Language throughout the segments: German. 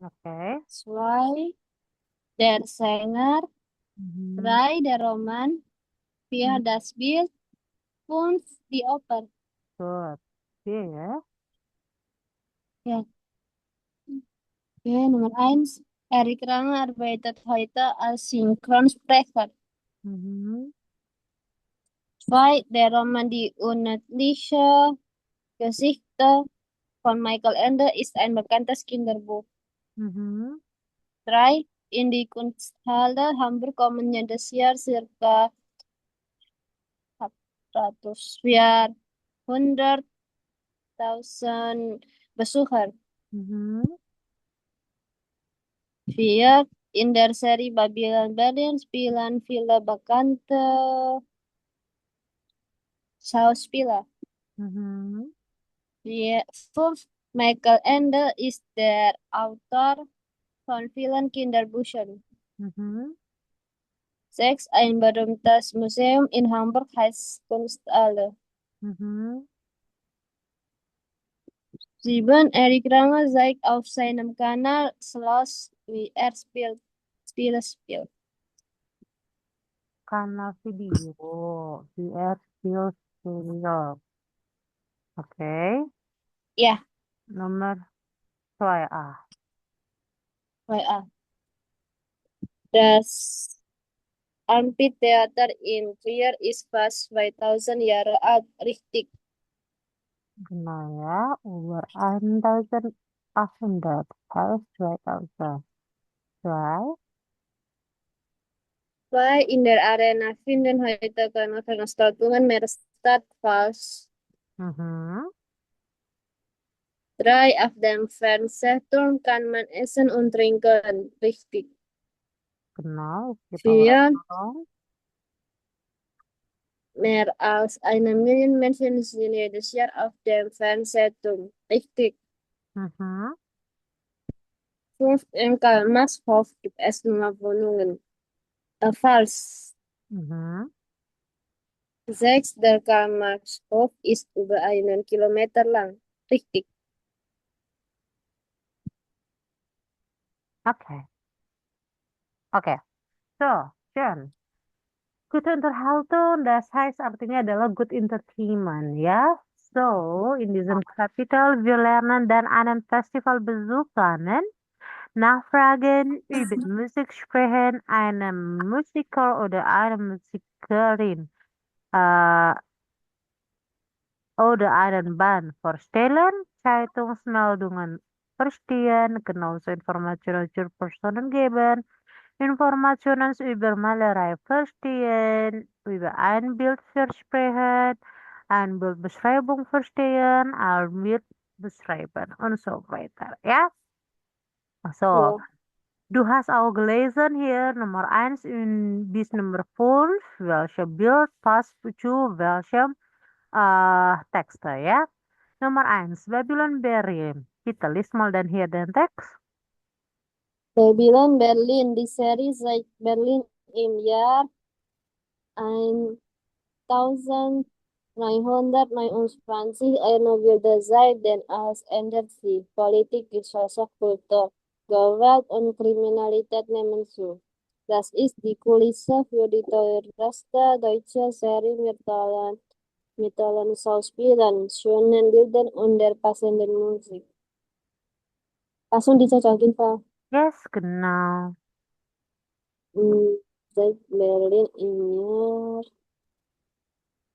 Oke. Zwei der Sänger, Mhm. drei der Roman, vier Mhm. das Bild, fünf die Oper. Good. Iya ya. Ja, oke, Nummer eins. Erik Ranger arbeitet heute als Synchronsprecher. Mhm. Zwei, der Roman Die unendliche Geschichte von Michael Ende ist ein bekanntes Kinderbuch. Mhm. Drei, in die Kunsthalle Hamburg kommen jedes Jahr circa 400.000 Besucher. Mhm. Vier, in der Serie Babylon Berlin spielen viele bekannte Schauspieler. Mhm. Vier, fünf, Michael Ende ist der Autor von vielen Kinderbüchern. Mhm. Sechs, ein berühmtes Museum in Hamburg heißt Kunsthalle. Mhm. Sieben, Erik Ranger zeigt auf seinem Kanal Schloss, wie er spielt. Karena video. VR Skills Studio. Oke. Ja, Nomor 2A. WA. Das Amphitheater in Trier ist fast 2000 Jahre alt, richtig. Genau, ja. Over 1800. Half 2000. Right? Zwei, in der Arena finden heute keine Veranstaltungen mehr statt, falsch. Mhm. Drei, auf dem Fernsehturm kann man essen und trinken, richtig. Genau. Kita Vier, orang. mehr als 1 Million Menschen sind jedes Jahr auf dem Fernsehturm, richtig. Mhm. Fünf, im Karl-Marx-Hof gibt es nur Wohnungen, falsch. Mhm. Sechs, der Karl-Marx-Hof ist über 1 Kilometer lang, richtig. Oke. Oke. So, Jen. Good Unterhaltung, das heißt artinya adalah good entertainment, ya. So, in diesem Kapitel wir lernen dann einen Festival besuchen, nachfragen, über Musik sprechen, einen Musiker oder eine Musikerin äh, oder einen Band vorstellen, Zeitungsmeldungen verstehen, genauso Informationen zur Personen geben, Informationen über Malerei verstehen, über ein Bild versprechen, ein Bildbeschreibung verstehen, ein Bild beschreiben und so weiter. Ja, so. Ja. Du hast auch gelesen hier Nummer eins bis Nummer 5, welche Bild passt zu welchem Texte, ja. Nummer eins, Babylon Berlin. Kita list mal dan hier den Text. Babylon Berlin, die Serie zeigt Berlin im Jahr 1929, eine wilde Zeit, denn alles ändert sich. Politik, Gesellschaft, Kultur, Gewalt und Kriminalität nehmen zu. Das ist die Kulisse für die teuerste deutsche Serie mit tollen Schauspielern, schönen Bildern und der passenden Musik. Langsung dicocokin, Pak. Yes, genau. Zeit Berlin im Jahr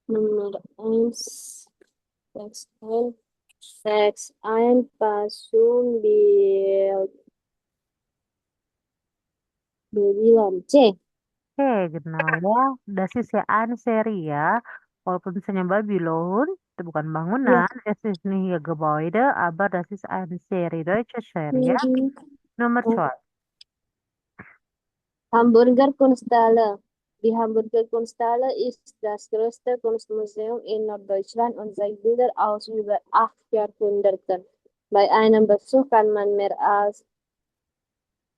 Nummer 1. Teks ein Personenbild Babylon C. Oke, genau ya. Das ist ja eine Serie ya. Walaupun misalnya Babylon, itu bukan Ja. bangunan, es ist nicht hier Gebäude, aber das ist eine Serie, deutsche Serie ya. Mhm. Nomor Oh. 2. Hamburger Kunsthalle. Die Hamburger Kunsthalle ist das größte Kunstmuseum in Norddeutschland und zeigt Bilder aus über 8 Jahrhunderten. Bei einem Besuch kann man mehr als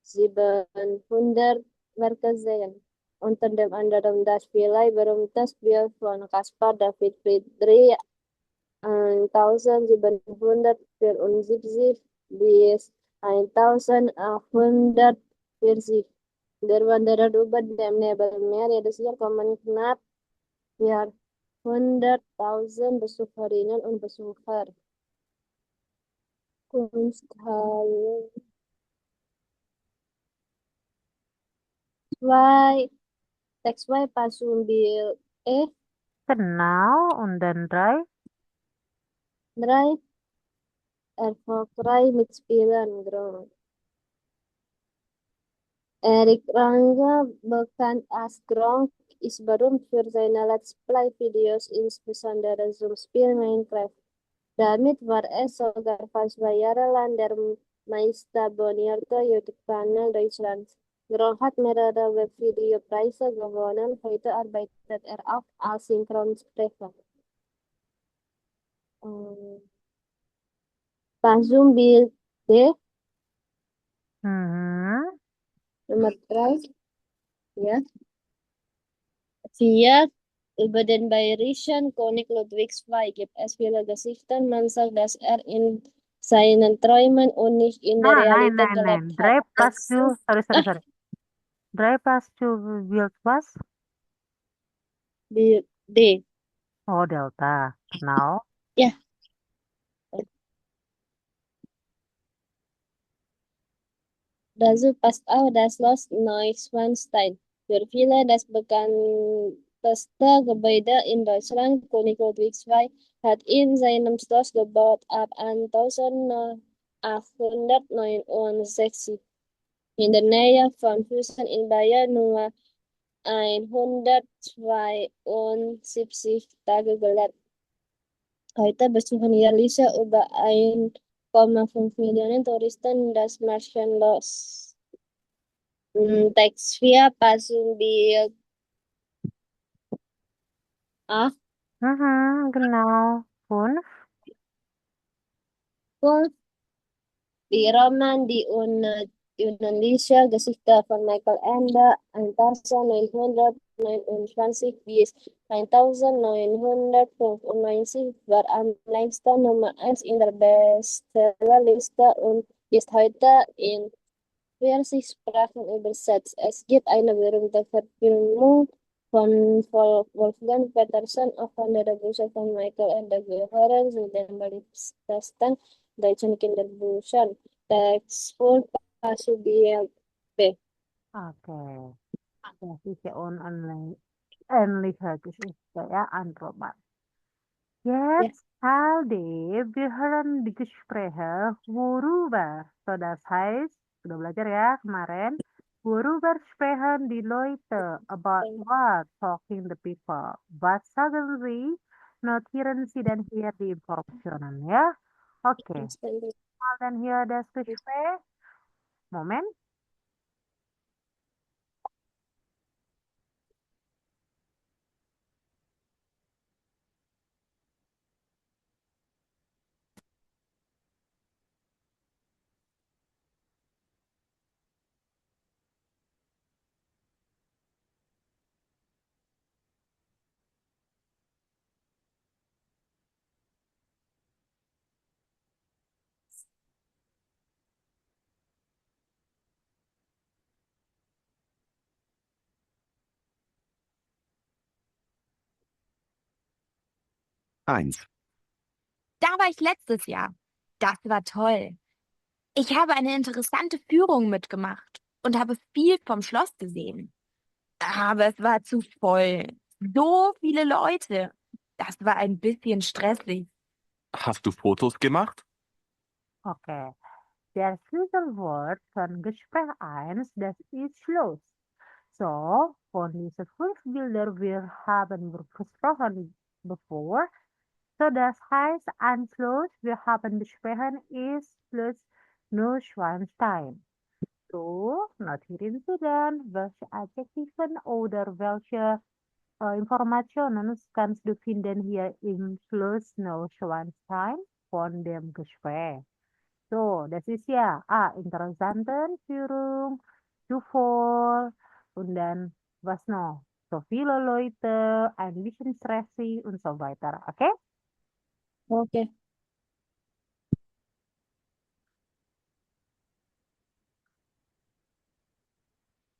700 Werke sehen. Unter dem anderen das vielleicht berühmtes Bild von Caspar David Friedrich 1774 bis 1840. Der wanderer über dem Nebelmeer jedes Jahr kommen knapp 400.000 Besucherinnen und Besucher. Kunsthalle 2, Text 2, Pasumbil, Genau, und dann 3. 3, Erfolgreich mit Spielen, Grund. Erik Rangga, bekannt als Gronk, ist berühmt für seine Let's Play-Videos, insbesondere zum Spiel Minecraft. Damit war er sogar fast 2 Jahre lang der meistabonierte YouTube-Kanal Deutschlands. Gronk hat mehrere Webvideopreise gewonnen. Heute arbeitet er auch als Synchronsprecher. Ähm, Pasum Bild D, Mhm. Nummer 3, ja. 4. Über den bayerischen König Ludwig II gibt es viele Geschichten. Man sagt, dass er in seinen Träumen und nicht in der Nein, Realität nein, gelebt nein. hat. 3 plus 2, sorry. 3 plus 2 build was? D. Oh, delta. Genau. Ja, dazu passt auch das Schloss Neuschwanstein. Für viele das bekannteste Gebäude in Deutschland. König Ludwig II hat in seinem Schloss gebaut ab 1869 in der Nähe von Füssen in Bayern nur 172 Tage gelebt. Heute besuchen jährlich über 1,5 Millionen Touristen das Märchenlos. Text 4, Pasumbild A. Mhm, genau. 5. Die Roman die Indonesia Geschichte von Michael Ende 1929 bis 1995 war am längsten Nummer 1 in der Bestsellerliste und ist heute in 40 Sprachen übersetzt. Es gibt eine berühmte Verfilmung von Wolfgang Petersen auch von der Bücher von Michael Ende gehören zu den beliebtesten deutschen Kinderbüchern. Text für Pasubiel B. Oke. Das ist ja ähnliche Geschichte, ja, ein Roman. Ja, Jetzt Aldi, wir hören die Gespräche worüber. So, das heißt, sudah belajar ya kemarin. Worüber sprechen die Leute? About what? Talking the people. Was sagen sie? Notieren Sie dann hier die Informationen, ya. Oke, mal dann hier das Gespräch. Moment. Eins. Da war ich letztes Jahr. Das war toll. Ich habe eine interessante Führung mitgemacht und habe viel vom Schloss gesehen. Aber es war zu voll. So viele Leute. Das war ein bisschen stressig. Hast du Fotos gemacht? Oke. Der Schlüsselwort von Gespräch 1, das ist Schluss. So, von diesen 5 Bilder, wir haben gesprochen bevor. So, das heißt, Anschluss, wir haben besprochen, ist plus Neuschwanstein. So, notieren Sie dann, welche Adjektiven oder welche Informationen kannst du finden hier im Schluss Neuschwanstein von dem Gespräch. So, das ist ja interessanten Führung, zuvor und dann was noch? So viele Leute, ein bisschen stressig und so weiter. Okay? oke.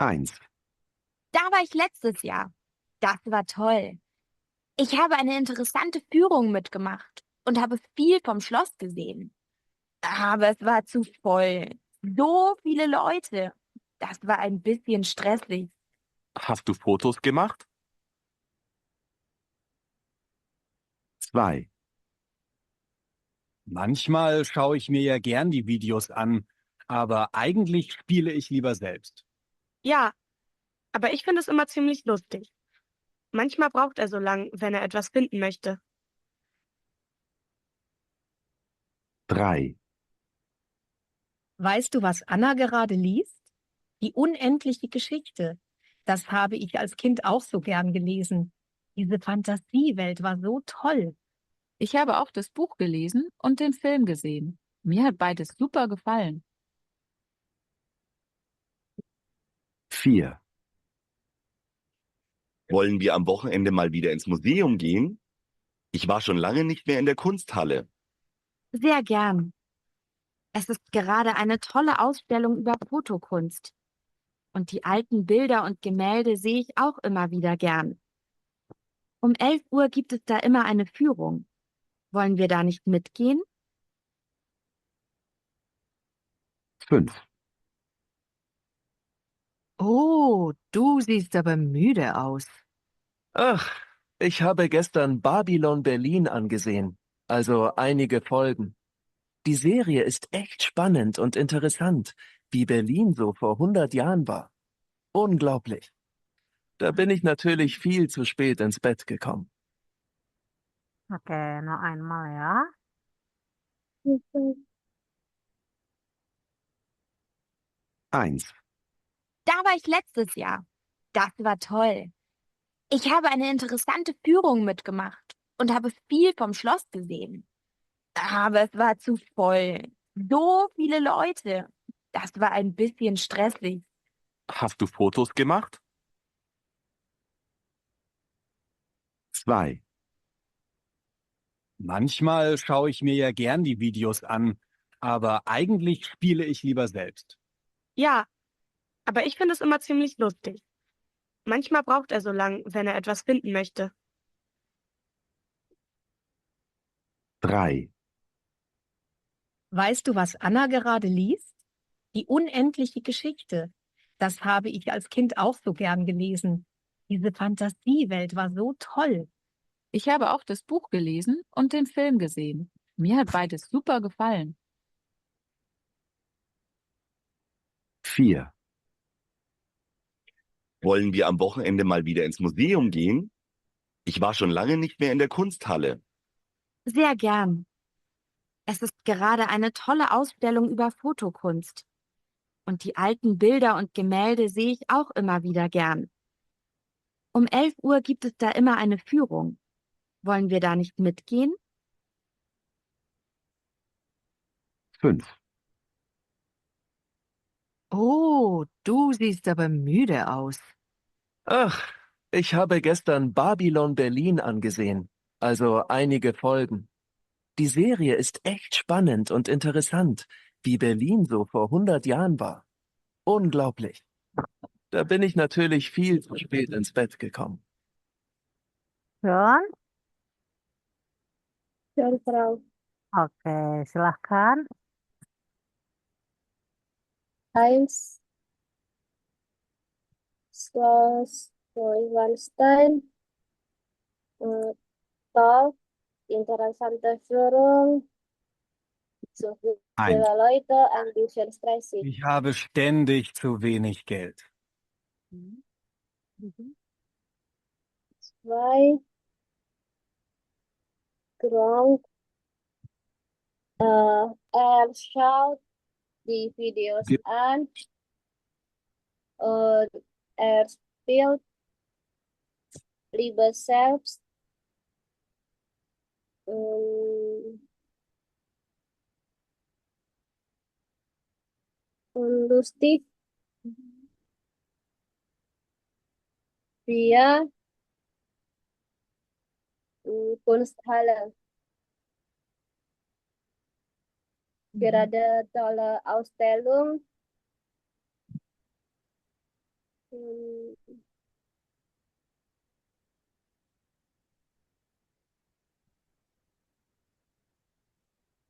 1, Da war ich letztes Jahr. Das war toll. Ich habe eine interessante Führung mitgemacht und habe viel vom Schloss gesehen. Aber es war zu voll. So viele Leute. Das war ein bisschen stressig. hast du Fotos gemacht? 2, Manchmal schaue ich mir ja gern die Videos an, aber eigentlich spiele ich lieber selbst. Ja, aber ich finde es immer ziemlich lustig. Manchmal braucht er so lang, wenn er etwas finden möchte. 3, Weißt du, was Anna gerade liest? Die unendliche Geschichte. Das habe ich als Kind auch so gern gelesen. Diese Fantasiewelt war so toll. Ich habe auch das Buch gelesen und den Film gesehen. Mir hat beides super gefallen. 4, wollen wir am Wochenende mal wieder ins Museum gehen? Ich war schon lange nicht mehr in der Kunsthalle. Sehr gern. Es ist gerade eine tolle Ausstellung über Fotokunst. Und die alten Bilder und Gemälde sehe ich auch immer wieder gern. Um 11 Uhr gibt es da immer eine Führung. Wollen wir da nicht mitgehen? 5, Oh, du siehst aber müde aus. Ach, ich habe gestern Babylon Berlin angesehen, also einige Folgen. Die Serie ist echt spannend und interessant, wie Berlin so vor 100 Jahren war. Unglaublich. Da bin ich natürlich viel zu spät ins Bett gekommen. Oke, noch einmal ya. 1, Da war ich letztes Jahr. Das war toll. Ich habe eine interessante Führung mitgemacht und habe viel vom Schloss gesehen. Aber es war zu voll. So viele Leute. Das war ein bisschen stressig. hast du Fotos gemacht? 2, Manchmal schaue ich mir ja gern die Videos an, aber eigentlich spiele ich lieber selbst. Ja, aber ich finde es immer ziemlich lustig. Manchmal braucht er so lang, wenn er etwas finden möchte. 3, Weißt du, was Anna gerade liest? Die unendliche Geschichte. Das habe ich als Kind auch so gern gelesen. Diese Fantasiewelt war so toll. Ich habe auch das Buch gelesen und den Film gesehen. Mir hat beides super gefallen. 4, wollen wir am Wochenende mal wieder ins Museum gehen? Ich war schon lange nicht mehr in der Kunsthalle. Sehr gern. Es ist gerade eine tolle Ausstellung über Fotokunst. Und die alten Bilder und Gemälde sehe ich auch immer wieder gern. Um 11 Uhr gibt es da immer eine Führung. Wollen wir da nicht mitgehen? 5, Oh, du siehst aber müde aus. Ach, ich habe gestern Babylon Berlin angesehen, also einige Folgen. Die Serie ist echt spannend und interessant, wie Berlin so vor 100 Jahren war. Unglaublich. Da bin ich natürlich viel zu spät ins Bett gekommen. John? Dan Frau Oke, silahkan. 1. Schloss Neuschwanstein. Toll, interessante Führung. So 1, viele Leute, ein bisschen stressig. Ich habe ständig zu wenig Geld. 2. Gronk. Er schaut die Videos an und er spielt lieber selbst. Lustig. Dia Kunsthalle. Gerade tolle Ausstellung Hmm,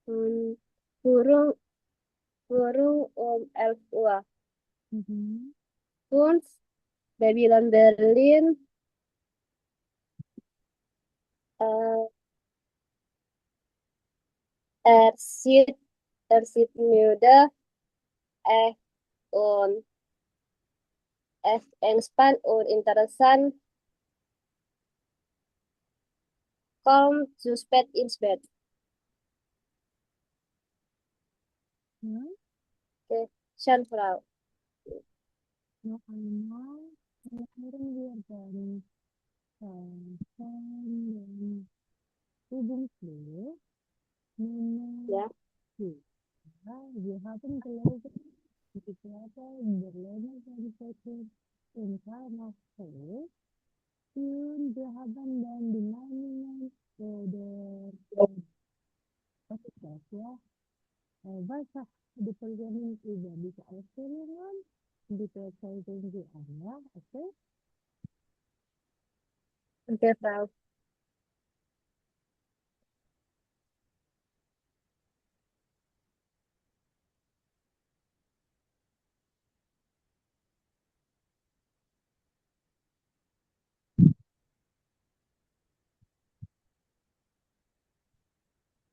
hmm, burung burung elf uah. Kunst, Babylon Berlin, uh, Ersid Ersid Muda, und entspannt und interessant, kaum zu spät ins Bett. Okay, Schanfrau. Noch einmal. Hören wir dann den Übungspflege Nummer Ja. 4. Wir haben gelesen, die Theater Berliner Sensation in Karl Marx. Und wir haben dann die Meinungen was ist das, ja? Was sagt die Personen über diese Ausstellungen? Bitte zeigen Sie an, ja? Okay? Okay, Frau.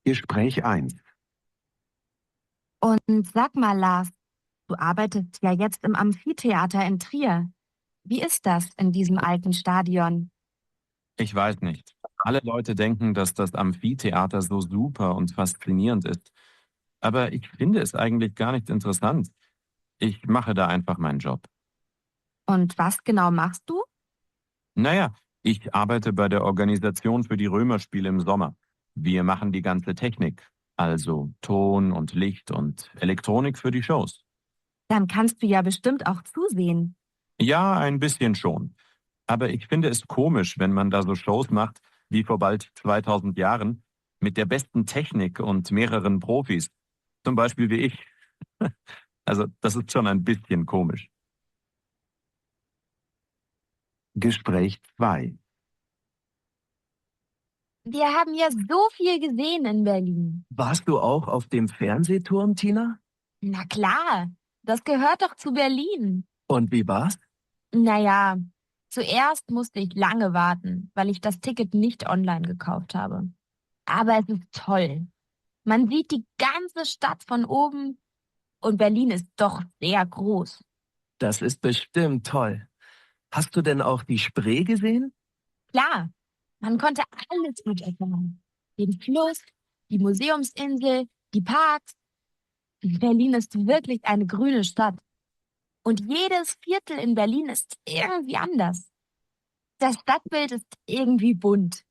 Gespräch 1. Und sag mal, Lars, du arbeitest ja jetzt im Amphitheater in Trier. Wie ist das in diesem alten Stadion? Ich weiß nicht. Alle Leute denken, dass das Amphitheater so super und faszinierend ist. Aber ich finde es eigentlich gar nicht interessant. Ich mache da einfach meinen Job. Und was genau machst du? Naja, ich arbeite bei der Organisation für die Römerspiele im Sommer. Wir machen die ganze Technik, also Ton und Licht und Elektronik für die Shows. Dann kannst du ja bestimmt auch zusehen. Ja, ein bisschen schon. Aber ich finde es komisch, wenn man da so Shows macht, wie vor bald 2000 Jahren, mit der besten Technik und mehreren Profis. Zum Beispiel wie ich. Also, das ist schon ein bisschen komisch. Gespräch 2. Wir haben ja so viel gesehen in Berlin. Warst du auch auf dem Fernsehturm, Tina? Na klar, das gehört doch zu Berlin. Und wie war's? Naja, zuerst musste ich lange warten, weil ich das Ticket nicht online gekauft habe. Aber es ist toll. Man sieht die ganze Stadt von oben und Berlin ist doch sehr groß. Das ist bestimmt toll. Hast du denn auch die Spree gesehen? Klar, man konnte alles miterfahren. Den Fluss, die Museumsinsel, die Parks. Berlin ist wirklich eine grüne Stadt. Und jedes Viertel in Berlin ist irgendwie anders. Das Stadtbild ist irgendwie bunt.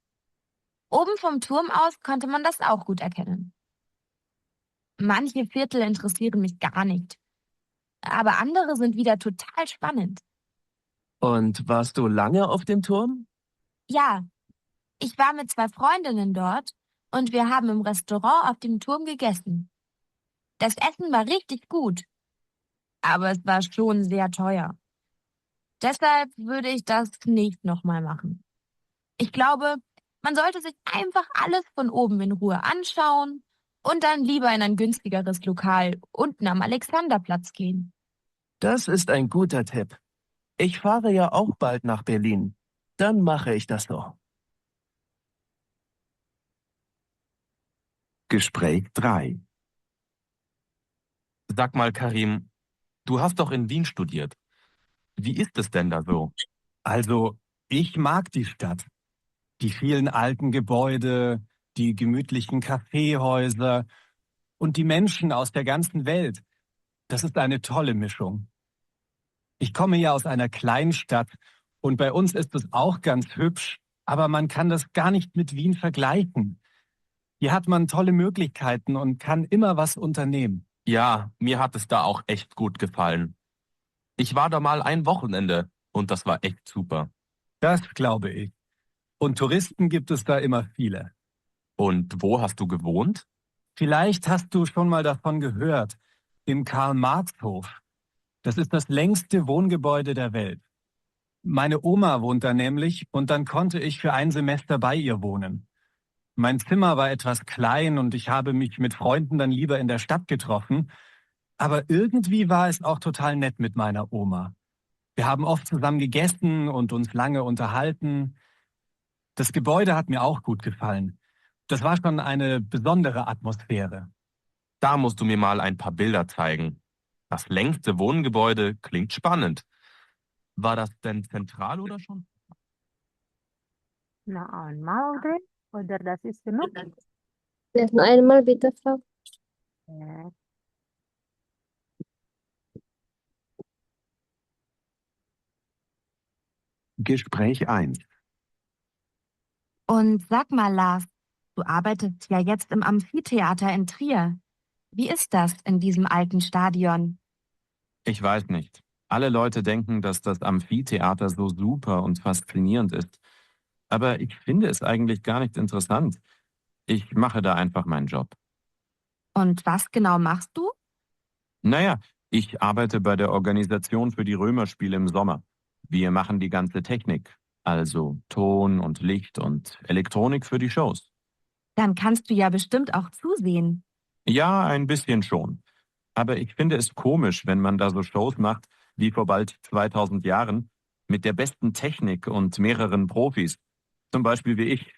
Oben vom Turm aus konnte man das auch gut erkennen. Manche Viertel interessieren mich gar nicht, aber andere sind wieder total spannend. Und warst du lange auf dem Turm? Ja, ich war mit 2 Freundinnen dort und wir haben im Restaurant auf dem Turm gegessen. Das Essen war richtig gut, aber es war schon sehr teuer. Deshalb würde ich das nicht nochmal machen. Ich glaube, man sollte sich einfach alles von oben in Ruhe anschauen und dann lieber in ein günstigeres Lokal unten am Alexanderplatz gehen. Das ist ein guter Tipp. Ich fahre ja auch bald nach Berlin. Dann mache ich das so. Gespräch 3. Sag mal, Karim, du hast doch in Wien studiert. Wie ist es denn da so? Also, ich mag die Stadt. Die vielen alten Gebäude, die gemütlichen Kaffeehäuser und die Menschen aus der ganzen Welt. Das ist eine tolle Mischung. Ich komme ja aus einer Kleinstadt und bei uns ist es auch ganz hübsch, aber man kann das gar nicht mit Wien vergleichen. Hier hat man tolle Möglichkeiten und kann immer was unternehmen. Ja, mir hat es da auch echt gut gefallen. Ich war da mal ein Wochenende und das war echt super. Das glaube ich. Und Touristen gibt es da immer viele. Und wo hast du gewohnt? Vielleicht hast du schon mal davon gehört, im Karl-Marx-Hof. Das ist das längste Wohngebäude der Welt. Meine Oma wohnt da nämlich und dann konnte ich für ein Semester bei ihr wohnen. Mein Zimmer war etwas klein und ich habe mich mit Freunden dann lieber in der Stadt getroffen, aber irgendwie war es auch total nett mit meiner Oma. Wir haben oft zusammen gegessen und uns lange unterhalten. Das Gebäude hat mir auch gut gefallen. Das war schon eine besondere Atmosphäre. Da musst du mir mal ein paar Bilder zeigen. Das längste Wohngebäude klingt spannend. War das denn zentral oder schon? Noch einmal, Audrey. Oder das ist genug? Noch einmal bitte, Frau. Ja. Gespräch 1. Und sag mal, Lars, du arbeitest ja jetzt im Amphitheater in Trier. Wie ist das in diesem alten Stadion? Ich weiß nicht. Alle Leute denken, dass das Amphitheater so super und faszinierend ist. Aber ich finde es eigentlich gar nicht interessant. Ich mache da einfach meinen Job. Und was genau machst du? Naja, ich arbeite bei der Organisation für die Römerspiele im Sommer. Wir machen die ganze Technik, also Ton und Licht und Elektronik für die Shows. Dann kannst du ja bestimmt auch zusehen. Ja, ein bisschen schon. Aber ich finde es komisch, wenn man da so Shows macht, wie vor bald 2000 Jahren, mit der besten Technik und mehreren Profis. Zum Beispiel wie ich.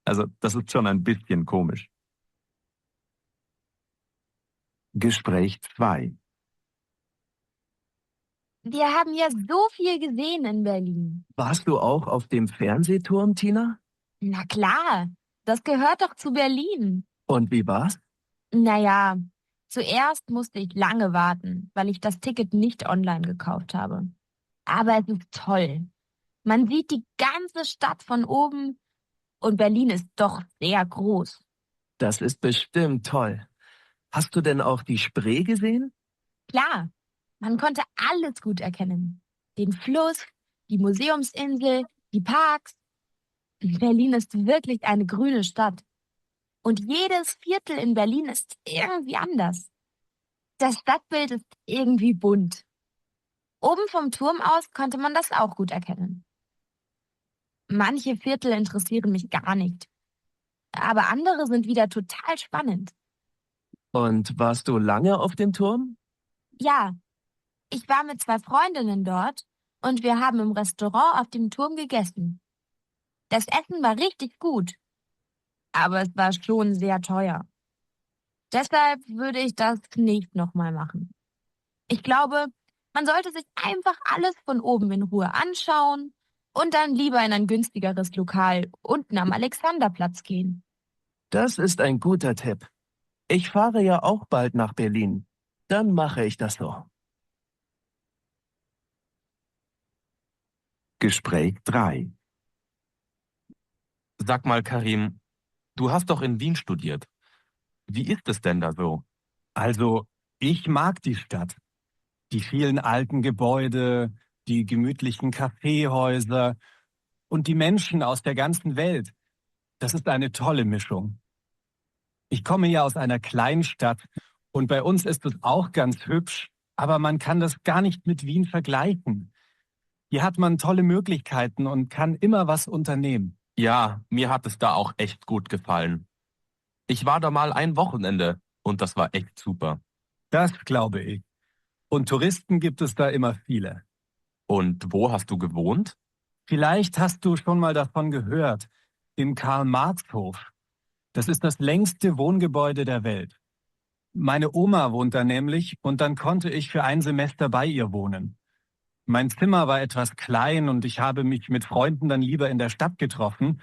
Also, das ist schon ein bisschen komisch. Gespräch 2. Wir haben ja so viel gesehen in Berlin. Warst du auch auf dem Fernsehturm, Tina? Na klar, das gehört doch zu Berlin. Und wie war's? Naja, zuerst musste ich lange warten, weil ich das Ticket nicht online gekauft habe. Aber es ist toll. Man sieht die ganze Stadt von oben und Berlin ist doch sehr groß. Das ist bestimmt toll. Hast du denn auch die Spree gesehen? Klar, man konnte alles gut erkennen. Den Fluss, die Museumsinsel, die Parks. Berlin ist wirklich eine grüne Stadt. Und jedes Viertel in Berlin ist irgendwie anders. Das Stadtbild ist irgendwie bunt. Oben vom Turm aus konnte man das auch gut erkennen. Manche Viertel interessieren mich gar nicht, aber andere sind wieder total spannend. Und warst du lange auf dem Turm? Ja, ich war mit 2 Freundinnen dort und wir haben im Restaurant auf dem Turm gegessen. Das Essen war richtig gut, aber es war schon sehr teuer. Deshalb würde ich das nicht nochmal machen. Ich glaube, man sollte sich einfach alles von oben in Ruhe anschauen und dann lieber in ein günstigeres Lokal unten am Alexanderplatz gehen. Das ist ein guter Tipp. Ich fahre ja auch bald nach Berlin. Dann mache ich das so. Gespräch 3. Sag mal, Karim, du hast doch in Wien studiert. Wie ist es denn da so? Also, ich mag die Stadt. Die vielen alten Gebäude, die gemütlichen Kaffeehäuser und die Menschen aus der ganzen Welt. Das ist eine tolle Mischung. Ich komme ja aus einer Kleinstadt und bei uns ist es auch ganz hübsch, aber man kann das gar nicht mit Wien vergleichen. Hier hat man tolle Möglichkeiten und kann immer was unternehmen. Ja, mir hat es da auch echt gut gefallen. Ich war da mal ein Wochenende und das war echt super. Das glaube ich. Und Touristen gibt es da immer viele. Und wo hast du gewohnt? Vielleicht hast du schon mal davon gehört. Im Karl-Marx-Hof. Das ist das längste Wohngebäude der Welt. Meine Oma wohnt da nämlich und dann konnte ich für ein Semester bei ihr wohnen. Mein Zimmer war etwas klein und ich habe mich mit Freunden dann lieber in der Stadt getroffen,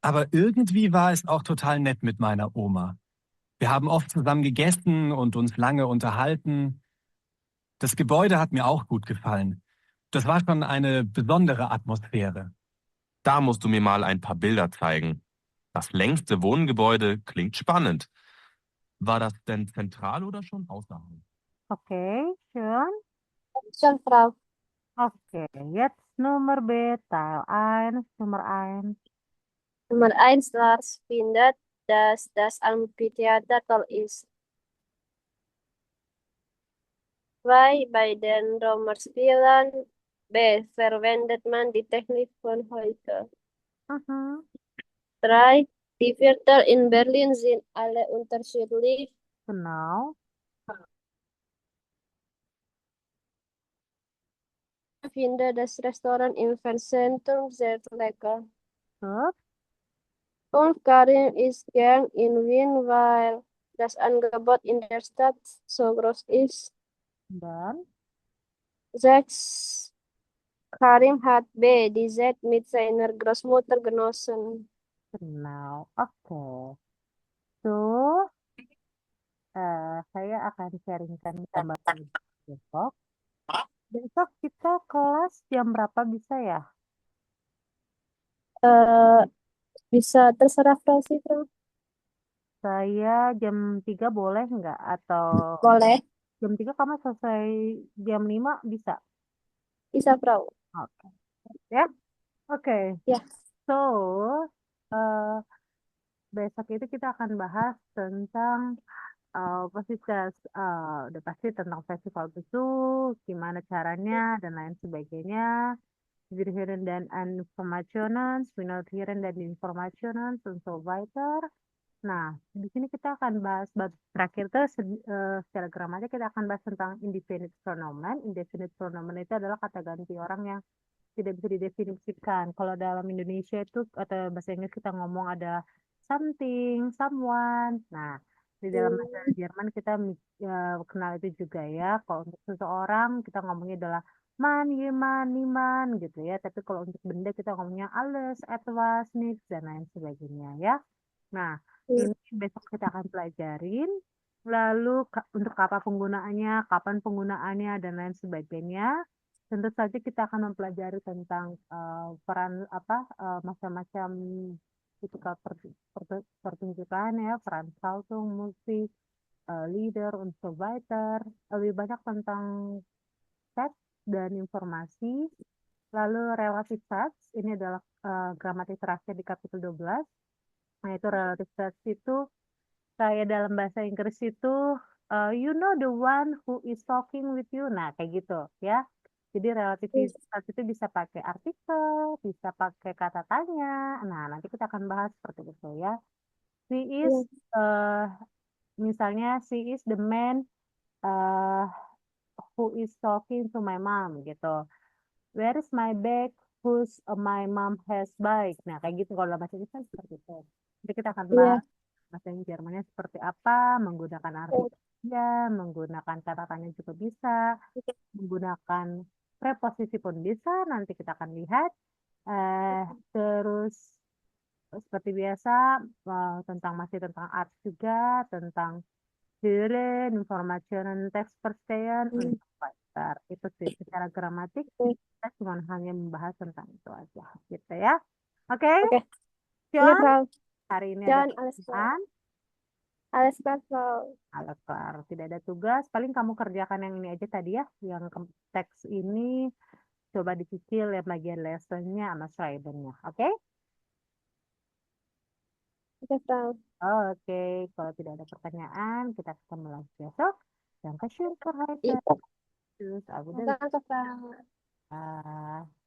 aber irgendwie war es auch total nett mit meiner Oma. Wir haben oft zusammen gegessen und uns lange unterhalten. Das Gebäude hat mir auch gut gefallen. Das war schon eine besondere Atmosphäre. Da musst du mir mal ein paar Bilder zeigen. Das längste Wohngebäude klingt spannend. War das denn zentral oder schon außerhalb? Okay, schön. Schon, Frau. Okay, jetzt Nummer B, Teil 1, Nummer 1. Nummer 1, Lars findet, dass das Amphitheater toll ist. 2, bei den Römerspielen B. Verwendet man die Technik von heute? Mhm. 3. Die Viertel in Berlin sind alle unterschiedlich. Genau. Ich finde das Restaurant im Zentrum sehr lecker. Gut. 5. Karim ist gern in Wien, weil das Angebot in der Stadt so groß ist. Dan 6. Karim hat B. die Zeit mit seiner Großmutter genossen. Genau. Oke. So, saya akan sharingkan gambar besok. Besok kita kelas jam berapa bisa ya? Eh, bisa terserah Fransi, Frank. Saya jam 3 boleh nggak? Atau Boleh, jam 3 kamu selesai jam 5 bisa? bisa, Frank. Oke. Ya? Oke. Ya. So, eh, besok itu kita akan bahas tentang pasti udah pasti tentang festival itu, gimana caranya dan lain sebagainya. Wirheren dan Informationen, Winothieren dan Informationen, und so weiter. Nah, di sini kita akan bahas bab terakhir tuh secara gramatik kita akan bahas tentang indefinite pronomen. Indefinite pronomen itu adalah kata ganti orang yang tidak bisa didefinisikan. Kalau dalam Indonesia itu atau bahasa Inggris kita ngomong ada something, someone. Nah, di dalam bahasa Jerman kita kenal itu juga ya. Kalau untuk seseorang kita ngomongnya adalah man, jemand, niemand gitu ya. Tapi kalau untuk benda kita ngomongnya alles, etwas, nichts dan lain sebagainya ya. Nah, ini besok kita akan pelajarin. Lalu untuk apa penggunaannya, kapan penggunaannya, dan lain sebagainya. Tentu saja kita akan mempelajari tentang peran macam-macam ketika pertunjukan ya, peran salto, musik, leader, und so weiter. Lebih banyak tentang teks dan informasi. Lalu relative verbs, ini adalah gramatik terakhir di kapitulo 12. Nah, itu relative verbs itu kayak dalam bahasa Inggris itu you know the one who is talking with you. Nah, kayak gitu ya. Jadi relative verbs itu bisa pakai artikel, bisa pakai kata tanya. Nah, nanti kita akan bahas seperti itu ya. She is misalnya she is the man uh, who is talking to my mom gitu. Where is my bag? Who's my mom has bike? Nah, kayak gitu kalau dalam bahasa Inggris kan seperti itu. Jadi kita akan bahas bahasa Jermannya seperti apa, menggunakan artikel ya, menggunakan kata tanya juga bisa, menggunakan preposisi pun bisa. Nanti kita akan lihat. Terus seperti biasa masih tentang art juga, tentang Hören, Informationen, Textverstehen, und so weiter. Itu sih secara gramatik kita cuma hanya membahas tentang itu aja gitu ya. Oke? Oke. Iya, John, Frank. hari ini John, ada alles klar. tugasan. Alles klar, Frank. Alles klar, tidak ada tugas. Paling kamu kerjakan yang ini aja tadi ya, yang teks ini coba dicicil ya bagian lessonnya sama schreibennya. Oke? Oke, Frank. Oke, kalau tidak ada pertanyaan, kita ketemu lagi besok. Dankeschön für heute. Iya. Tschüss, auf Danke, Wiedersehen. Frank. Ah.